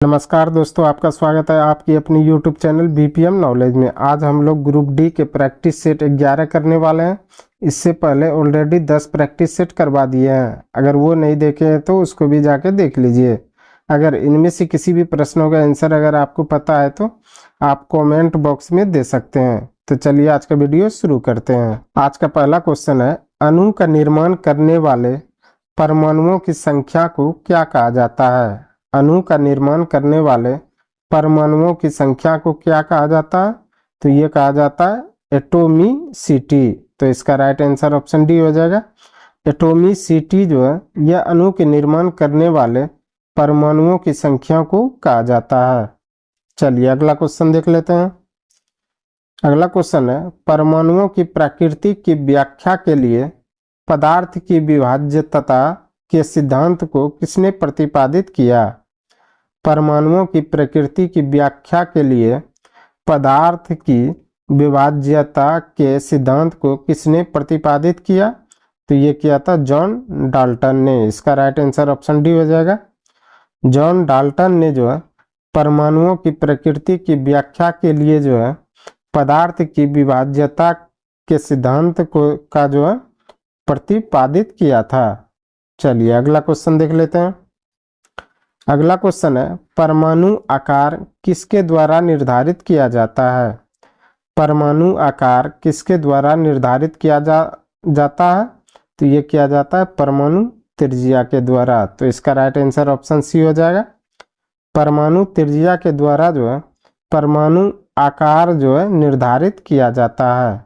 नमस्कार दोस्तों, आपका स्वागत है आपकी अपनी YouTube चैनल बीपीएम नॉलेज में। आज हम लोग ग्रुप डी के प्रैक्टिस सेट 11 करने वाले हैं। इससे पहले ऑलरेडी 10 प्रैक्टिस सेट करवा दिए हैं। अगर वो नहीं देखे हैं तो उसको भी जाके देख लीजिए। अगर इनमें से किसी भी प्रश्नों का आंसर अगर आपको पता है तो आप कमेंट बॉक्स में दे सकते हैं। तो चलिए आज का वीडियो शुरू करते हैं। आज का पहला क्वेश्चन है, अणु का निर्माण करने वाले परमाणुओं की संख्या को क्या कहा जाता है? अणु का निर्माण करने वाले परमाणुओं की संख्या को क्या कहा जाता है? तो ये कहा जाता है एटॉमिसिटी। तो इसका राइट आंसर ऑप्शन डी हो जाएगा। एटॉमिसिटी जो है यह अणु के निर्माण करने वाले परमाणुओं की संख्या को कहा जाता है। चलिए अगला क्वेश्चन देख लेते हैं। अगला क्वेश्चन है, परमाणुओं की प्रकृति की व्याख्या के लिए पदार्थ की विभाज्यता के सिद्धांत को किसने प्रतिपादित किया? परमाणुओं की प्रकृति की व्याख्या के लिए पदार्थ की विभाज्यता के सिद्धांत को किसने प्रतिपादित किया? तो ये किया था जॉन डाल्टन ने। इसका राइट आंसर ऑप्शन डी हो जाएगा। जॉन डाल्टन ने जो है परमाणुओं की प्रकृति की व्याख्या के लिए जो है पदार्थ की विभाज्यता के सिद्धांत को का जो है प्रतिपादित किया था। चलिए अगला क्वेश्चन देख लेते हैं। अगला क्वेश्चन है, परमाणु आकार किसके द्वारा निर्धारित किया जाता है? परमाणु आकार किसके द्वारा निर्धारित किया जाता है? तो ये किया जाता है परमाणु त्रिज्या के द्वारा। तो इसका राइट आंसर ऑप्शन सी हो जाएगा। परमाणु त्रिज्या के द्वारा जो है परमाणु आकार जो है निर्धारित किया जाता है।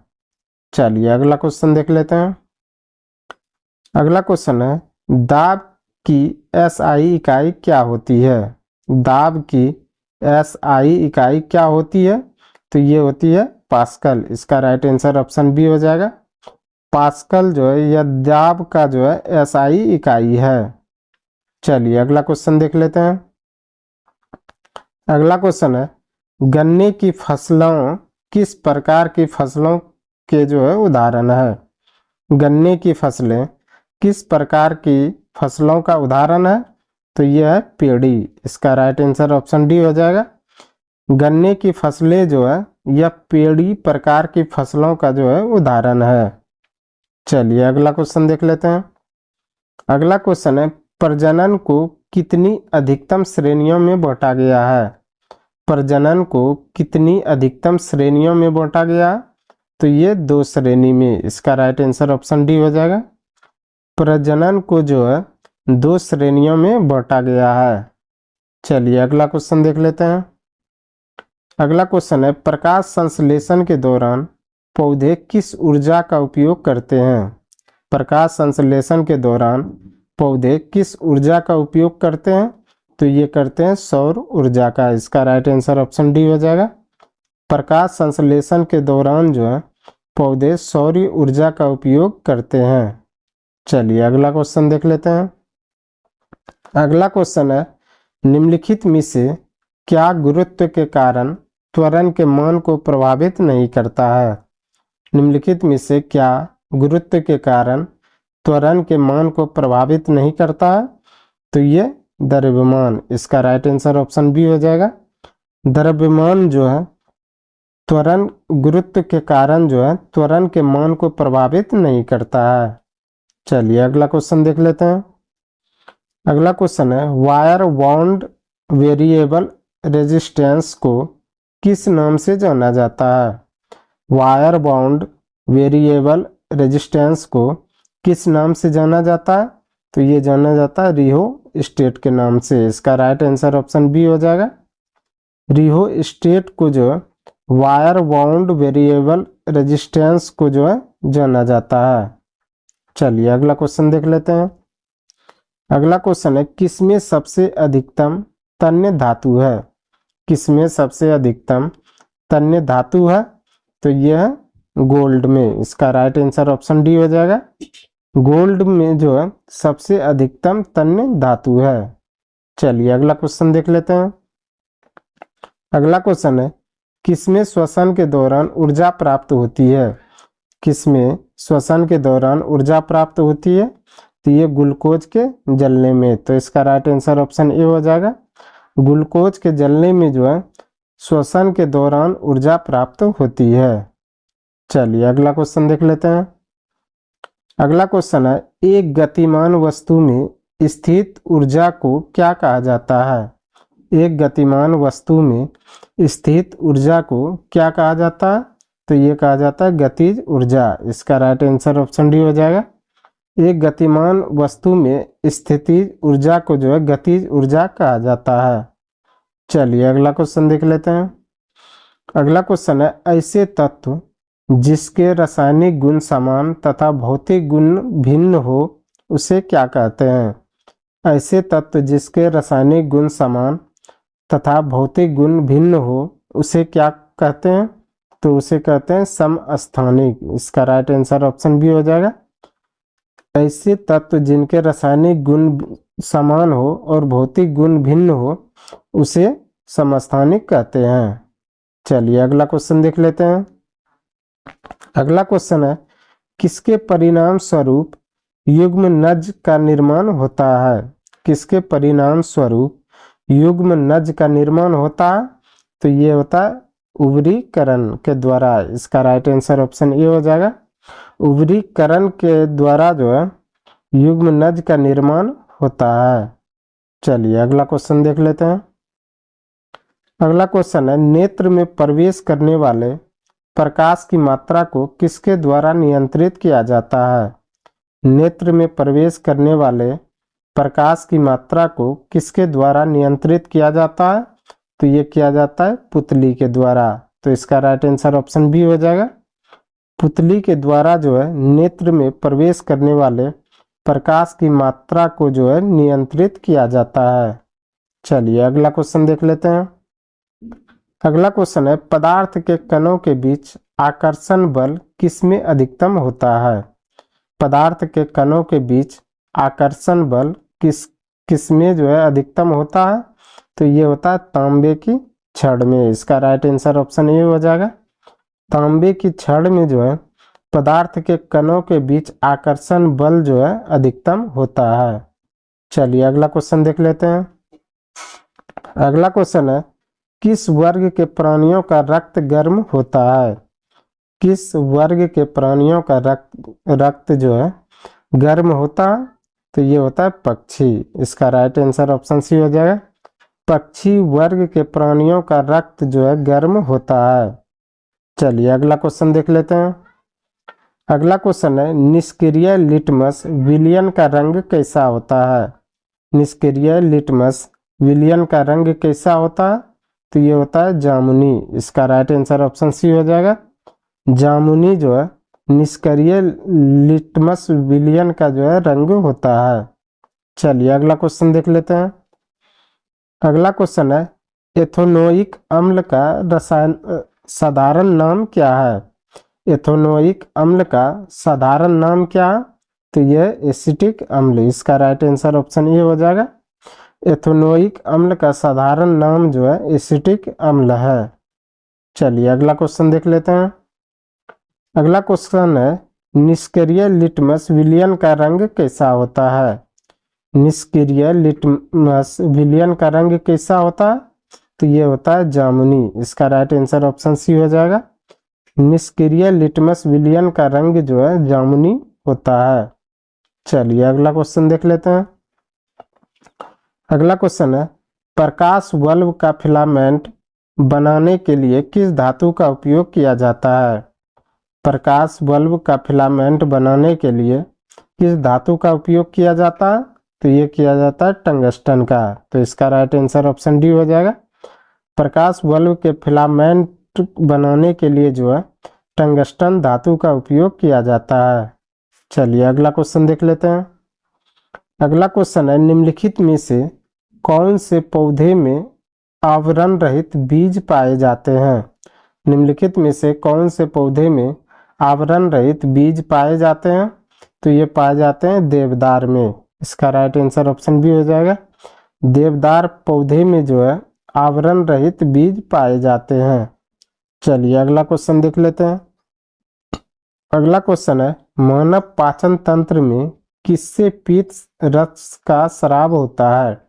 चलिए अगला क्वेश्चन देख लेते हैं। अगला क्वेश्चन है, दाब की एसआई इकाई क्या होती है? दाब की एसआई इकाई क्या होती है? तो ये होती है पास्कल। इसका राइट आंसर ऑप्शन बी हो जाएगा। पास्कल जो है यह दाब का जो है एसआई इकाई है। चलिए अगला क्वेश्चन देख लेते हैं। अगला क्वेश्चन है, गन्ने की फसलों किस प्रकार की फसलों के जो है उदाहरण है? गन्ने की फसलें किस प्रकार की फसलों का उदाहरण है? तो यह है पेड़ी। इसका राइट आंसर ऑप्शन डी हो जाएगा। गन्ने की फसलें जो है यह पेड़ी प्रकार की फसलों का जो है उदाहरण है। चलिए अगला क्वेश्चन देख लेते हैं। अगला क्वेश्चन है, प्रजनन को कितनी अधिकतम श्रेणियों में बांटा गया है? प्रजनन को कितनी अधिकतम श्रेणियों में बांटा गया? तो ये 2 श्रेणी में। इसका राइट आंसर ऑप्शन डी हो जाएगा। प्रजनन को जो है 2 श्रेणियों में बांटा गया है। चलिए अगला क्वेश्चन देख लेते हैं। अगला क्वेश्चन है, प्रकाश संश्लेषण के दौरान पौधे किस ऊर्जा का उपयोग करते हैं? प्रकाश संश्लेषण के दौरान पौधे किस ऊर्जा का उपयोग करते हैं? तो ये करते हैं सौर ऊर्जा का। इसका राइट आंसर ऑप्शन डी हो जाएगा। प्रकाश संश्लेषण के दौरान जो है पौधे सौर ऊर्जा का उपयोग करते हैं। चलिए अगला क्वेश्चन देख लेते हैं। अगला क्वेश्चन है, निम्नलिखित में से क्या गुरुत्व के कारण त्वरण के मान को प्रभावित नहीं करता है? निम्नलिखित में से क्या गुरुत्व के कारण त्वरण के मान को प्रभावित नहीं करता है? तो ये द्रव्यमान। इसका राइट आंसर ऑप्शन बी हो जाएगा। द्रव्यमान जो है त्वरण गुरुत्व के कारण जो है त्वरण के मान को प्रभावित नहीं करता है। चलिए अगला क्वेश्चन देख लेते हैं। अगला क्वेश्चन है, वायर बाउंड वेरिएबल रेजिस्टेंस को किस नाम से जाना जाता है? वायर बाउंड वेरिएबल रेजिस्टेंस को किस नाम से जाना जाता है? तो ये जाना जाता है रिहो स्टेट के नाम से। इसका राइट आंसर ऑप्शन बी हो जाएगा। रिहो स्टेट को जो वायर बाउंड वेरिएबल रेजिस्टेंस को जो है जाना जाता है। चलिए अगला क्वेश्चन देख लेते हैं। अगला क्वेश्चन है, किसमें सबसे अधिकतम तन्य धातु है? किसमें सबसे अधिकतम तन्य धातु है? तो यह है गोल्ड में। इसका राइट आंसर ऑप्शन डी हो जाएगा। गोल्ड में जो है सबसे अधिकतम तन्य धातु है। चलिए अगला क्वेश्चन देख लेते हैं। अगला क्वेश्चन है, किसमें श्वसन के दौरान ऊर्जा प्राप्त होती है? किसमें श्वसन के दौरान ऊर्जा प्राप्त होती है? तो ये ग्लूकोज के जलने में। तो इसका राइट आंसर ऑप्शन ए हो जाएगा। ग्लूकोज के जलने में जो है श्वसन के दौरान ऊर्जा प्राप्त होती है। चलिए अगला क्वेश्चन देख लेते हैं। अगला क्वेश्चन है, एक गतिमान वस्तु में स्थित ऊर्जा को क्या कहा जाता है? एक गतिमान वस्तु में स्थित ऊर्जा को क्या कहा जाता है? तो ये कहा जाता है गतिज ऊर्जा। इसका राइट आंसर ऑप्शन डी हो जाएगा। एक गतिमान वस्तु में स्थितिज ऊर्जा को जो है गतिज ऊर्जा कहा जाता है। चलिए अगला क्वेश्चन देख लेते हैं। अगला क्वेश्चन है, ऐसे तत्व जिसके रासायनिक गुण समान तथा भौतिक गुण भिन्न हो उसे क्या कहते हैं? ऐसे तत्व जिसके रासायनिक गुण समान तथा भौतिक गुण भिन्न हो उसे क्या कहते हैं? तो उसे कहते हैं समस्थानिक। इसका राइट आंसर ऑप्शन बी हो जाएगा। ऐसे तत्व जिनके रासायनिक गुण समान हो और भौतिक गुण भिन्न हो उसे समस्थानिक कहते हैं। चलिए अगला क्वेश्चन देख लेते हैं। अगला क्वेश्चन है, किसके परिणाम स्वरूप युग्म नज का निर्माण होता है? किसके परिणाम स्वरूप युग्म नज का निर्माण होता है? तो ये होता है उभरीकरण के द्वारा। इसका राइट आंसर ऑप्शन ए हो जाएगा। उभरीकरण के द्वारा जो है युग्म नज का निर्माण होता है। चलिए अगला क्वेश्चन देख लेते हैं। अगला क्वेश्चन है, नेत्र में प्रवेश करने वाले प्रकाश की मात्रा को किसके द्वारा नियंत्रित किया जाता है? नेत्र में प्रवेश करने वाले प्रकाश की मात्रा को किसके द्वारा नियंत्रित किया जाता है? तो ये किया जाता है पुतली के द्वारा। तो इसका राइट आंसर ऑप्शन बी हो जाएगा। पुतली के द्वारा जो है नेत्र में प्रवेश करने वाले प्रकाश की मात्रा को जो है नियंत्रित किया जाता है। चलिए अगला क्वेश्चन देख लेते हैं। अगला क्वेश्चन है, पदार्थ के कणों के बीच आकर्षण बल किसमें अधिकतम होता है? पदार्थ के कणों के बीच आकर्षण बल किसमें जो है अधिकतम होता है? तो ये होता है तांबे की छड़ में। इसका राइट आंसर ऑप्शन ए हो जाएगा। तांबे की छड़ में जो है पदार्थ के कणों के बीच आकर्षण बल जो है अधिकतम होता है। चलिए अगला क्वेश्चन देख लेते हैं। अगला क्वेश्चन है, किस वर्ग के प्राणियों का रक्त गर्म होता है? किस वर्ग के प्राणियों का रक्त जो है गर्म होता है? तो ये होता है पक्षी। इसका राइट आंसर ऑप्शन सी हो जाएगा। पक्षी वर्ग के प्राणियों का रक्त जो है गर्म होता है। चलिए अगला क्वेश्चन देख लेते हैं। अगला क्वेश्चन है, निष्क्रिय लिटमस विलयन का रंग कैसा होता है? निष्क्रिय लिटमस विलयन का रंग कैसा होता है? तो ये होता है जामुनी। इसका राइट आंसर ऑप्शन सी हो जाएगा। जामुनी जो है निष्क्रिय लिटमस विलयन का जो है रंग होता है। चलिए अगला क्वेश्चन देख लेते हैं। अगला क्वेश्चन है, एथेनोइक अम्ल का रसायन साधारण नाम क्या है? एथेनोइक अम्ल का साधारण नाम क्या है? तो यह एसिटिक अम्ल। इसका राइट आंसर ऑप्शन ए हो जाएगा। एथेनोइक अम्ल का साधारण नाम जो है एसिटिक अम्ल है। चलिए अगला क्वेश्चन देख लेते हैं। अगला क्वेश्चन है, निष्क्रिय लिटमस विलयन का रंग कैसा होता है? निष्क्रिय लिटमस विलयन का रंग कैसा होता है? तो ये होता है जामुनी। इसका राइट आंसर ऑप्शन सी हो जाएगा। निष्क्रिय लिटमस विलयन का रंग जो है जामुनी होता है। चलिए अगला क्वेश्चन देख लेते हैं। अगला क्वेश्चन है, प्रकाश बल्ब का फिलामेंट बनाने के लिए किस धातु का उपयोग किया जाता है? प्रकाश बल्ब का फिलामेंट बनाने के लिए किस धातु का उपयोग किया जाता है? तो ये किया जाता है टंगस्टन का। तो इसका राइट आंसर ऑप्शन डी हो जाएगा। प्रकाश बल्ब के फिलामेंट बनाने के लिए जो है टंगस्टन धातु का उपयोग किया जाता है। चलिए अगला क्वेश्चन देख लेते हैं। अगला क्वेश्चन है, निम्नलिखित में से कौन से पौधे में आवरण रहित बीज पाए जाते हैं? निम्नलिखित में से कौन से पौधे में आवरण रहित बीज पाए जाते हैं? तो ये पाए जाते हैं देवदार में। इसका राइट आंसर ऑप्शन बी हो जाएगा। देवदार पौधे में जो है आवरण रहित बीज पाए जाते हैं। चलिए अगला क्वेश्चन देख लेते हैं। अगला क्वेश्चन है, मानव पाचन तंत्र में किससे पीत रस का स्राव होता है?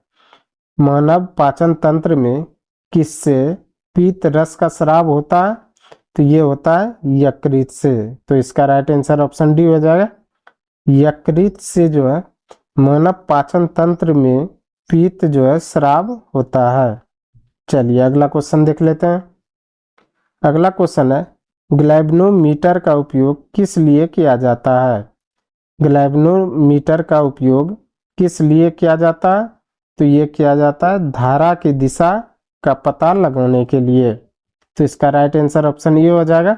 मानव पाचन तंत्र में किससे पीत रस का स्राव होता है? तो ये होता है यकृत से। तो इसका राइट आंसर ऑप्शन डी हो जाएगा। यकृत से जो है मानव पाचन तंत्र में पीत जो है स्राव होता है। चलिए अगला क्वेश्चन देख लेते हैं। अगला क्वेश्चन है, ग्लैल्वेनोमीटर का उपयोग किस लिए किया जाता है? ग्लैल्वेनोमीटर का उपयोग किस लिए किया जाता है? तो ये किया जाता है धारा की दिशा का पता लगाने के लिए। तो इसका राइट आंसर ऑप्शन ये हो जाएगा।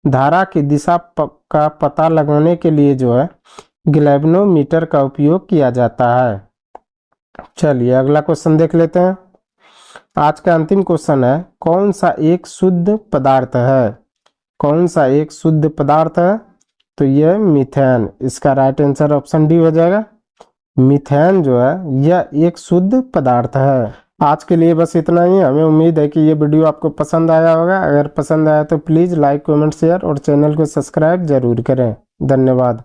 धारा की दिशा का पता लगाने के लिए जो है ग्लैल्वेनोमीटर का उपयोग किया जाता है। चलिए अगला क्वेश्चन देख लेते हैं। आज का अंतिम क्वेश्चन है, कौन सा एक शुद्ध पदार्थ है? कौन सा एक शुद्ध पदार्थ है? तो यह मीथेन। इसका राइट आंसर ऑप्शन डी हो जाएगा। मीथेन जो है यह एक शुद्ध पदार्थ है। आज के लिए बस इतना ही। हमें उम्मीद है कि ये वीडियो आपको पसंद आया होगा। अगर पसंद आया तो प्लीज़ लाइक, कमेंट, शेयर और चैनल को सब्सक्राइब जरूर करें। धन्यवाद।